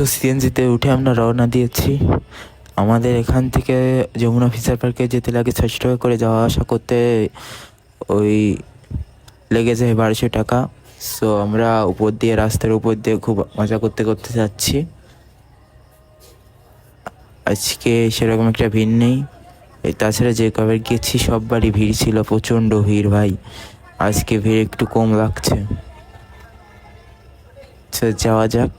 So সিএনজিতে উঠে আমরা রওনা দিয়েছি। আমাদের এখান থেকে যমুনা ফিচার পার্কে যেতে লাগে 600 টাকা করে, যাওয়া আসা করতে ওই লেগে যায় 1200 টাকা। সো আমরা উপর দিয়ে, রাস্তার উপর দিয়ে খুব মজা করতে করতে যাচ্ছি। আজকে সেরকম একটা ভিড় নেই, তাছাড়া যে কবে গেছি সব বাড়ি ভিড় ছিল, প্রচণ্ড ভিড় ভাই। আজকে ভিড় একটু কম লাগছে। যাওয়া যাক।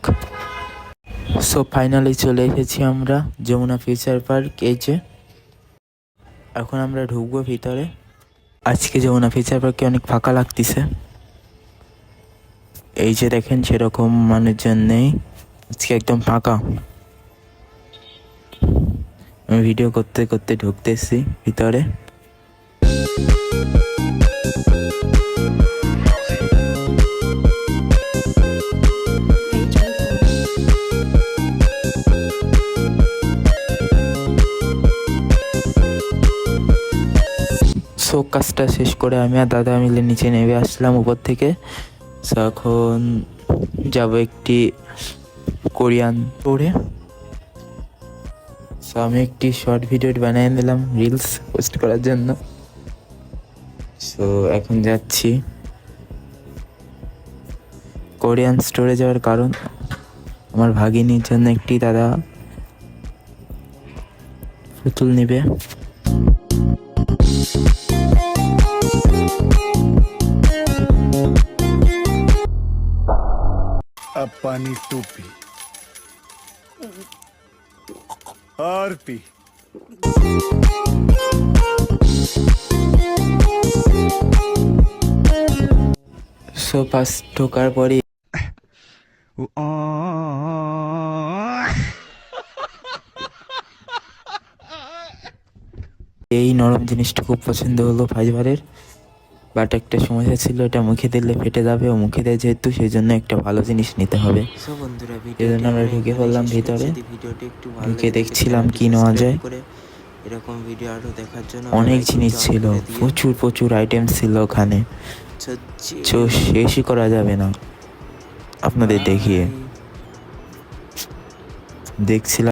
সো ফাইনালি চলে এসেছি আমরা যমুনা ফিউচার পার্ক। এই যে এখন আমরা ঢুকবো ভিতরে। আজকে যমুনা ফিউচার পার্কে অনেক ফাঁকা লাগতেছে। এই যে দেখেন, সেরকম মানুষজন নেই, আজকে একদম ফাঁকা। আমি ভিডিও করতে করতে ঢুকতেছি ভিতরে। সো কাজটা শেষ করে আমি আর দাদা মিলে নিচে নেমে আসলাম উপর থেকে। সো এখন যাবো একটি কোরিয়ান ট্যুরে। সো আমি একটি শর্ট ভিডিও বানিয়ে নিলাম রিলস পোস্ট করার জন্য। সো এখন যাচ্ছি কোরিয়ান স্টোরে যাওয়ার কারণ, আমার ভাগিনীর জন্য একটি দাদা পুতুল নেবে। अब पानी तू पी और पी। সো পাস ঢোকার পরে এই নরম জিনিসটা খুব পছন্দ হলো ফাইবারের, বাট একটা সমস্যা ছিল, এটা মুখে দিলে ফেটে যাবে। ও মুখে দেয় যেহেতু, সেই জন্য একটা ভালো জিনিস নিতে হবে। এই জন্য আমরা ঢুকে পড়লাম ভিতরে। ঢুকে দেখছিলাম কি নেওয়া যায়। এরকম ভিডিও আরো দেখার জন্য অনেক জিনিস ছিল, প্রচুর প্রচুর আইটেম ছিল ওখানে, শেষই করা যাবে না আপনাদের দেখিয়ে। দেখছিলাম